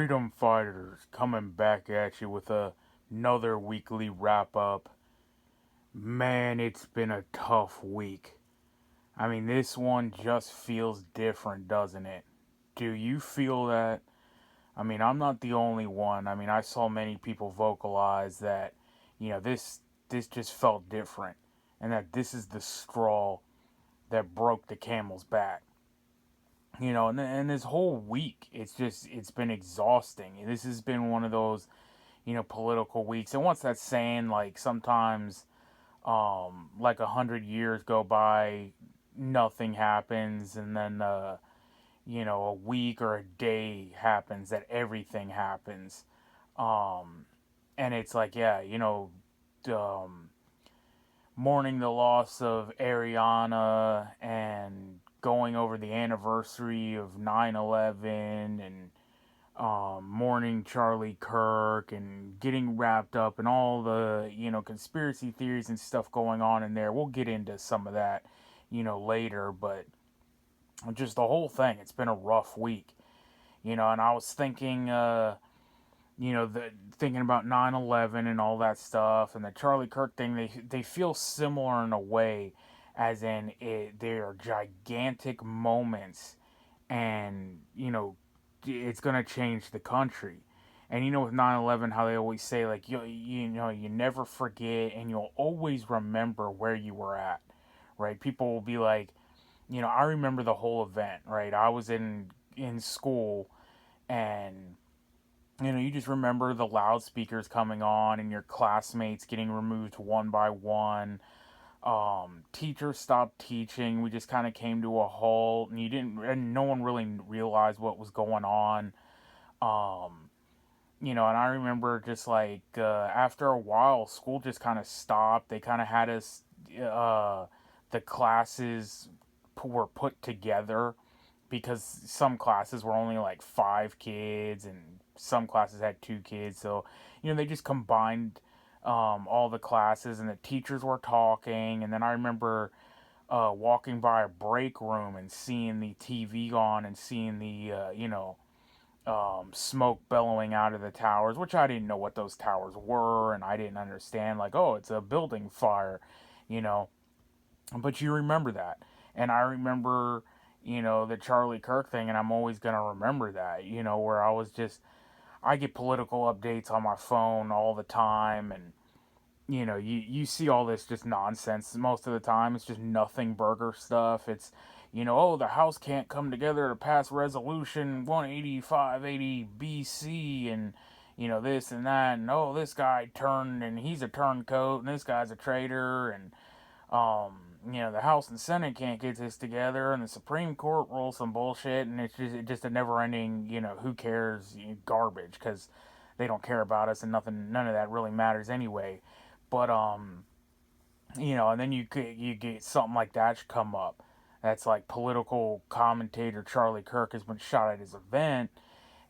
Freedom Fighters coming back at you with another weekly wrap up. Man, it's been a tough week. I mean, this one just feels different, doesn't it? Do you feel that? I mean, I'm not the only one. I mean, I saw many people vocalize that, this just felt different, and that this is the straw that broke the camel's back. And this whole week, it's been exhausting. This has been one of those political weeks. And what's that saying? Like sometimes, like 100 years go by, nothing happens, and then a week or a day happens that everything happens. Um, and it's like, yeah, um, mourning the loss of Ariana and going over the anniversary of 9/11 and mourning Charlie Kirk and getting wrapped up in all the, conspiracy theories and stuff going on in there. We'll get into some of that, later, but just the whole thing, it's been a rough week, and I was thinking, thinking about 9/11 and all that stuff and the Charlie Kirk thing, they feel similar in a way, as in they are gigantic moments, and it's gonna change the country. And with 9/11, how they always say, like, you never forget and you'll always remember where you were at, right? People will be like, I remember the whole event, right? I was in school, and you just remember the loudspeakers coming on and your classmates getting removed one by one. Teachers stopped teaching. We just kind of came to a halt, and and no one really realized what was going on. Um, and I remember just like after a while, school just kind of stopped. They kind of had us, uh, the classes were put together because some classes were only like 5 kids and some classes had 2 kids. So, they just combined all the classes, and the teachers were talking. And then I remember walking by a break room and seeing the TV on and seeing the, smoke bellowing out of the towers, which I didn't know what those towers were, and I didn't understand, like, oh, it's a building fire, you know. But you remember that. And I remember, the Charlie Kirk thing, and I'm always going to remember that, where I get political updates on my phone all the time, and, you see all this just nonsense most of the time. It's just nothing burger stuff. It's, oh, the House can't come together to pass resolution 18580 BC, and, this and that, and oh, this guy turned, and he's a turncoat, and this guy's a traitor, and, the House and Senate can't get this together, and the Supreme Court rules some bullshit, and it's just a never-ending, who cares, garbage, because they don't care about us, and none of that really matters anyway. But and then you get something like that come up. That's like political commentator Charlie Kirk has been shot at his event,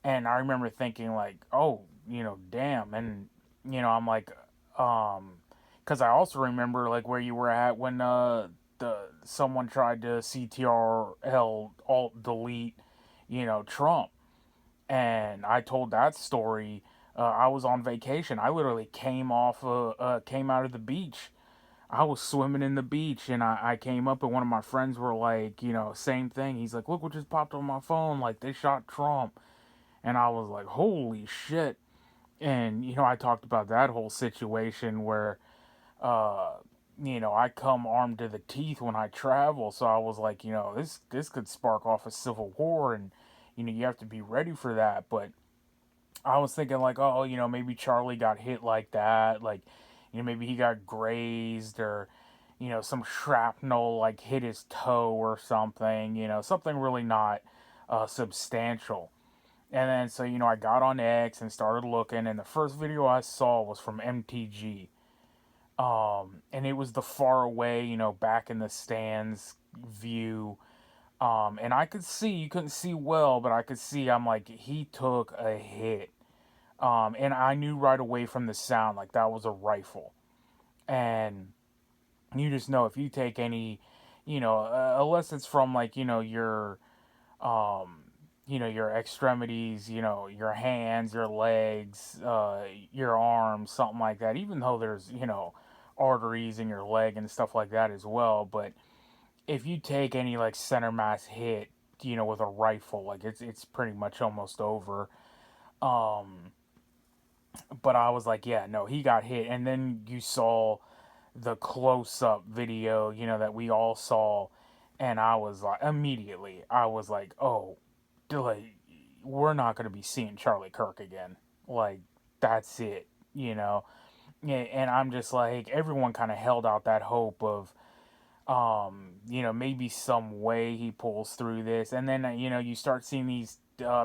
and I remember thinking like, oh, damn, and I'm like, because I also remember like where you were at when the someone tried to CTRL alt delete, Trump, and I told that story. I was on vacation. I literally came out of the beach. I was swimming in the beach, and I came up, and one of my friends were like, same thing. He's like, look what just popped on my phone. Like, they shot Trump. And I was like, holy shit. And, I talked about that whole situation where, uh, I come armed to the teeth when I travel. So I was like, this could spark off a civil war, and, you have to be ready for that. But I was thinking like, oh, maybe Charlie got hit like that, like, maybe he got grazed, or, some shrapnel like hit his toe or something, something really not substantial. And then so I got on X and started looking, and the first video I saw was from MTG, and it was the far away, back in the stands view. And I could see, you couldn't see well, but I could see, I'm like, he took a hit. And I knew right away from the sound, like that was a rifle. And you just know if you take any, unless it's from like, your, um, your extremities, your hands, your legs, your arms, something like that. Even though there's, arteries in your leg and stuff like that as well. But if you take any like center mass hit, with a rifle, like it's pretty much almost over. Um, but I was like, yeah, no, he got hit, and then you saw the close up video, that we all saw, and I was like, immediately, I was like, oh, like we're not gonna be seeing Charlie Kirk again. Like that's it, you know. And I'm just like, everyone kind of held out that hope of, maybe some way he pulls through this, and then you start seeing these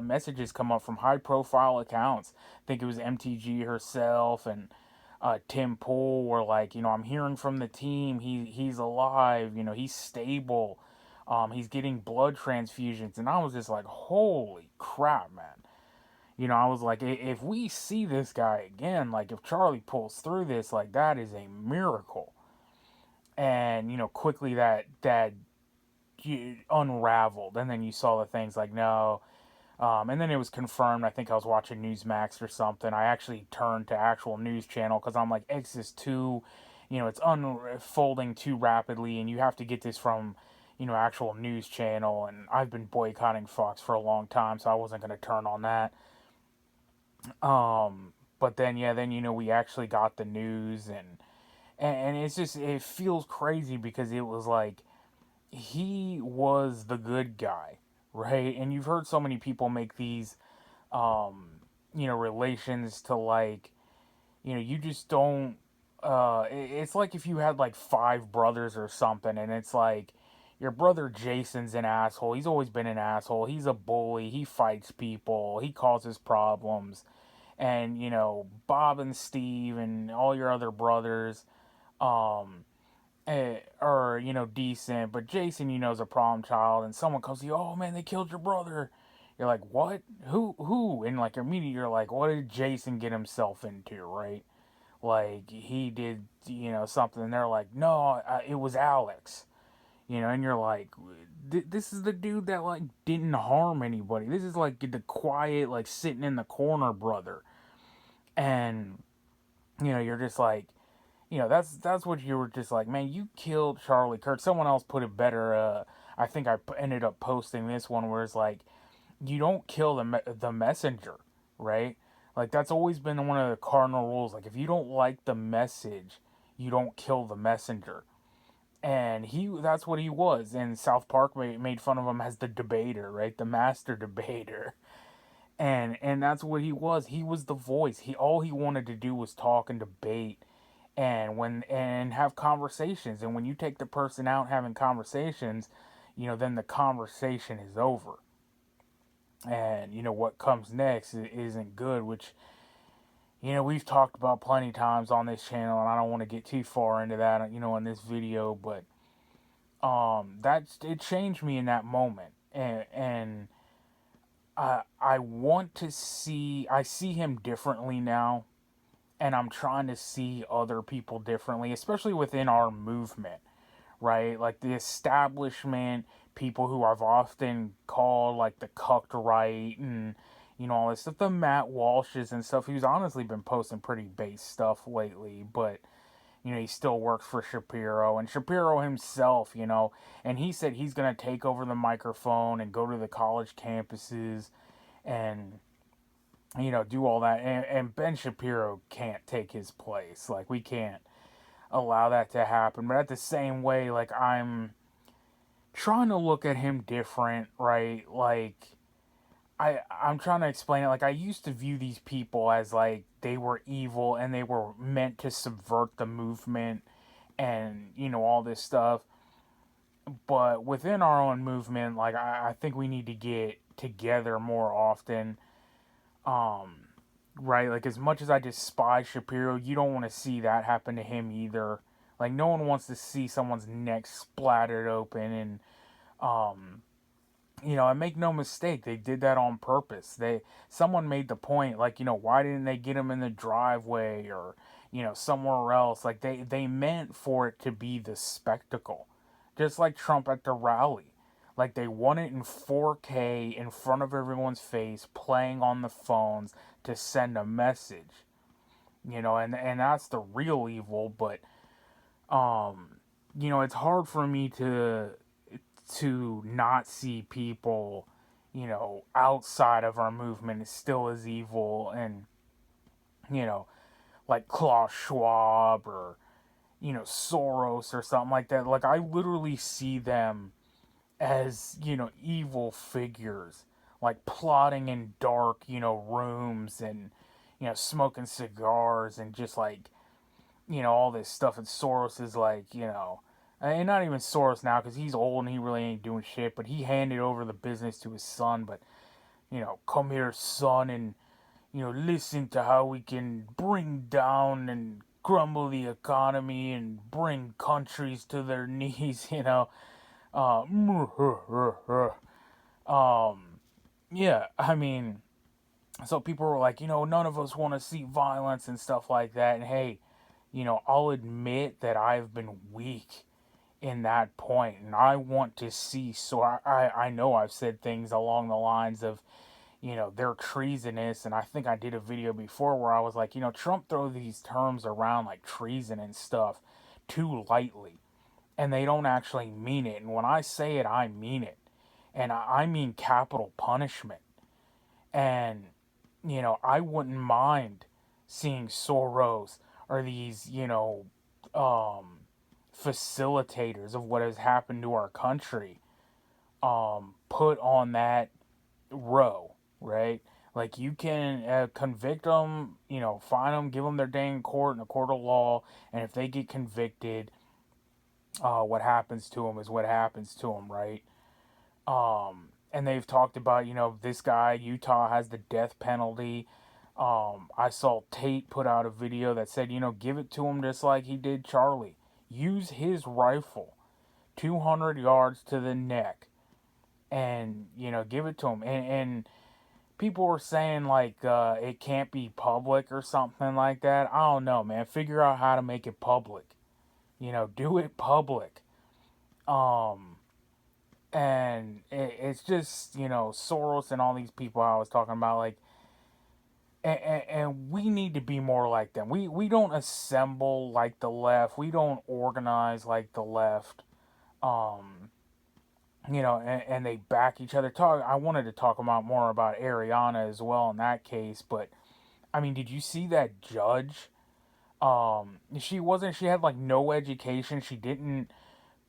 messages come up from high profile accounts. I think it was MTG herself and Tim Pool were like, I'm hearing from the team, he's alive, he's stable, he's getting blood transfusions, and I was just like, holy crap, man. I was like, if we see this guy again, like if Charlie pulls through this, like that is a miracle. And quickly that unraveled, and then you saw the things like no. And then it was confirmed. I think I was watching Newsmax or something. I actually turned to actual news channel because I'm like, X is too, it's unfolding too rapidly, and you have to get this from, actual news channel. And I've been boycotting Fox for a long time, so I wasn't gonna turn on that. But then yeah, then we actually got the news, and it's just, it feels crazy because it was like he was the good guy, right? And you've heard so many people make these um relations to like, you just don't it's like if you had like five brothers or something, and it's like your brother Jason's an asshole. He's always been an asshole. He's a bully. He fights people. He causes problems. And Bob and Steve and all your other brothers um are decent, but Jason, is a problem child, and someone comes to you, oh man, they killed your brother. You're like, what? Who? And like immediately you're like, what did Jason get himself into, right? Like he did, something. And they're like, no, it was Alex. And you're like, this is the dude that like didn't harm anybody. This is like the quiet, like sitting in the corner brother. And you're just like, that's what you were just like, man, you killed Charlie Kirk. Someone else put it better. I think I ended up posting this one where it's like, you don't kill the messenger, right? Like that's always been one of the cardinal rules. Like if you don't like the message, you don't kill the messenger. And that's what he was. And South Park made fun of him as the debater, right? The master debater. And that's what he was. He was the voice. All he wanted to do was talk and debate, and have conversations. And when you take the person out having conversations, then the conversation is over. And what comes next isn't good, which we've talked about plenty of times on this channel, and I don't want to get too far into that in this video. But that's it changed me in that moment. And I want to see, I see him differently now, and I'm trying to see other people differently, especially within our movement, right? Like the establishment, people who I've often called like the cucked right, and all this stuff, the Matt Walshes and stuff, who's honestly been posting pretty base stuff lately, but he still works for Shapiro, and Shapiro himself, and he said he's going to take over the microphone and go to the college campuses and do all that. And Ben Shapiro can't take his place. Like, we can't allow that to happen. But at the same way, like, I'm trying to look at him different, right? Like, I'm trying to explain it. Like, I used to view these people as like they were evil and they were meant to subvert the movement and all this stuff. But within our own movement, like, I think we need to get together more often. um right, like as much as I despise Shapiro, you don't want to see that happen to him either. Like no one wants to see someone's neck splattered open. And um and make no mistake, they did that on purpose. Someone made the point, like, why didn't they get him in the driveway or somewhere else? Like they meant for it to be the spectacle, just like Trump at the rally. Like they want it in 4K in front of everyone's face, playing on the phones to send a message. And that's the real evil. But it's hard for me to not see people, outside of our movement is still as evil, and you know, like Klaus Schwab or Soros or something like that. Like I literally see them as evil figures, like plotting in dark rooms, and smoking cigars, and just like all this stuff. And Soros is like, and not even Soros now because he's old and he really ain't doing shit, but he handed over the business to his son. But come here, son, and listen to how we can bring down and crumble the economy and bring countries to their knees. uh um yeah, I mean, so people were like, none of us want to see violence and stuff like that. And hey, I'll admit that I've been weak in that point, and I want to see. So I know I've said things along the lines of, they're treasonous. And I think I did a video before where I was like, Trump throw these terms around like treason and stuff too lightly, and they don't actually mean it. And when I say it, I mean it. And I mean capital punishment. And, I wouldn't mind seeing Soros or these, um, facilitators of what has happened to our country put on that row, right? Like you can convict them, fine them, give them their day in court in a court of law, and if they get convicted, what happens to them is what happens to them, right? And they've talked about, this guy, Utah has the death penalty. I saw Tate put out a video that said, give it to him just like he did Charlie. Use his rifle, 200 yards to the neck, and, give it to him. And people were saying, like, it can't be public or something like that. I don't know, man. Figure out how to make it public. Do it public. Um, and it's just Soros and all these people I was talking about, like, and we need to be more like them. We don't assemble like the left. We don't organize like the left. um and they back each other. I wanted to talk about more about Ariana as well in that case. But I mean, did you see that judge? She had like no education. She didn't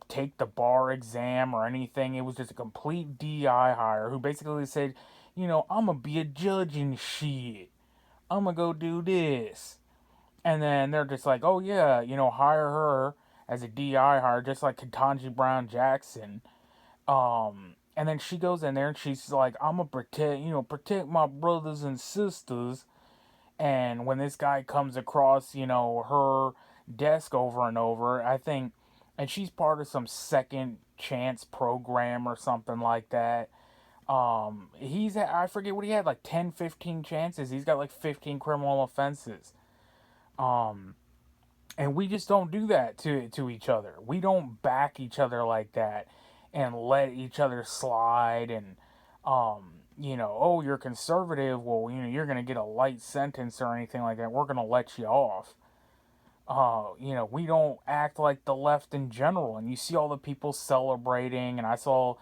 take the bar exam or anything. It was just a complete DI hire who basically said, I'm gonna be a judge and shit. I'm gonna go do this. And then they're just like, oh yeah, hire her as a DI hire, just like Ketanji Brown Jackson. And then she goes in there and she's like, I'm gonna protect my brothers and sisters. And when this guy comes across, her desk over and over, I think, and she's part of some second chance program or something like that. I forget what he had, like 10, 15 chances. He's got like 15 criminal offenses. Um, and we just don't do that to each other. We don't back each other like that and let each other slide. And oh, you're conservative, well, you're going to get a light sentence or anything like that. We're going to let you off. We don't act like the left in general. And you see all the people celebrating, and I saw,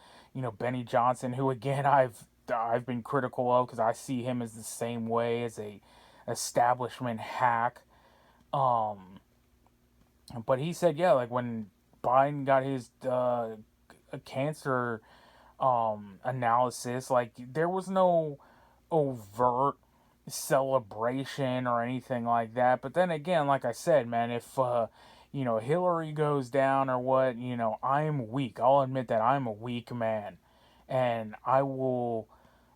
Benny Johnson, who again I've been critical of because I see him as the same way as a establishment hack. Um, but he said, yeah, like when Biden got his cancer analysis, like there was no overt celebration or anything like that. But then again, like I said, man, if Hillary goes down or what, I'm weak. I'll admit that I'm a weak man, and I will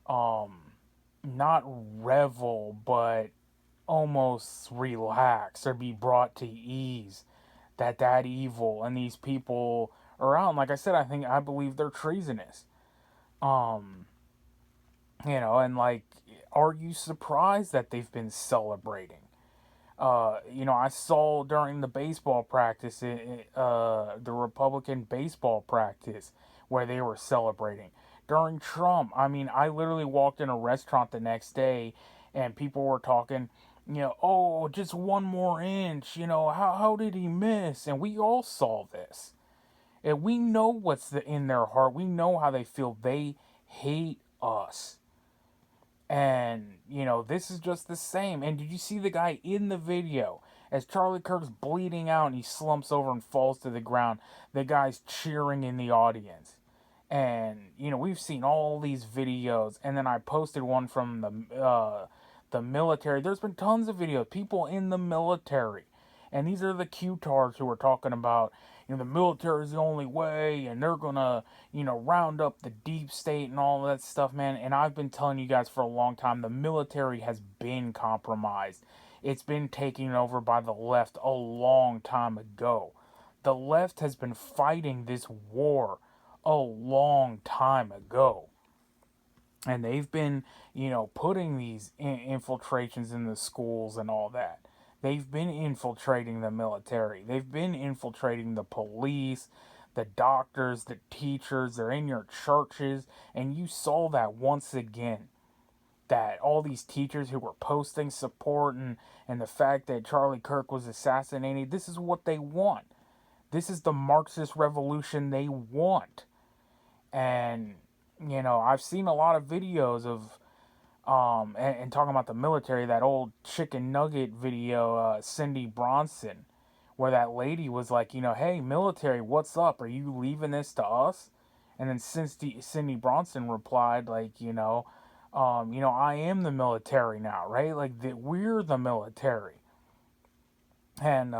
not revel, but almost relax or be brought to ease that evil and these people around. Like I said, I believe they're treasonous. Um, and like, are you surprised that they've been celebrating? I saw during the baseball practice, the Republican baseball practice, where they were celebrating. During Trump, I mean, I literally walked in a restaurant the next day and people were talking, oh, just one more inch, how did he miss? And we all saw this. And we know in their heart. We know how they feel. They hate us. And, this is just the same. And did you see the guy in the video? As Charlie Kirk's bleeding out and he slumps over and falls to the ground, the guy's cheering in the audience. And, we've seen all these videos. And then I posted one from the military. There's been tons of videos. People in the military. And these are the Q-tards who are talking about, the military is the only way, and they're gonna, round up the deep state and all that stuff, man. And I've been telling you guys for a long time, the military has been compromised. It's been taken over by the left a long time ago. The left has been fighting this war a long time ago. And they've been, putting these infiltrations in the schools and all that. They've been infiltrating the military. They've been infiltrating the police, the doctors, the teachers. They're in your churches. And you saw that once again. That all these teachers who were posting support and the fact that Charlie Kirk was assassinated, this is what they want. This is the Marxist revolution they want. And, I've seen a lot of videos of and talking about the military, that old chicken nugget video, Cindy Bronson, where that lady was like, hey, military, what's up? Are you leaving this to us? And then Cindy Bronson replied, like, I am the military now, right? Like, we're the military. And,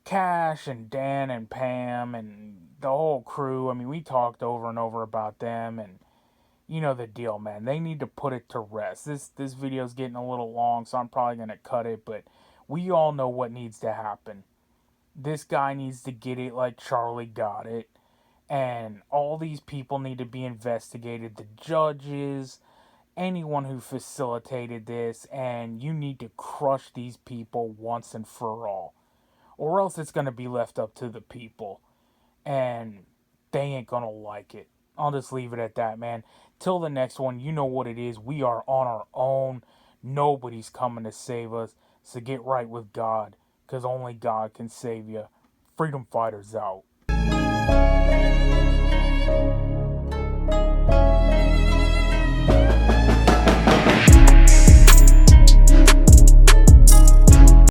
Cash and Dan and Pam and the whole crew, I mean, we talked over and over about them, and you know the deal, man. They need to put it to rest. This video's getting a little long, so I'm probably going to cut it, but we all know what needs to happen. This guy needs to get it like Charlie got it, and all these people need to be investigated. The judges, anyone who facilitated this, and you need to crush these people once and for all. Or else it's going to be left up to the people, and they ain't going to like it. I'll just leave it at that, man. Till the next one, you know what it is. We are on our own. Nobody's coming to save us. So get right with God, because only God can save you. Freedom fighters out.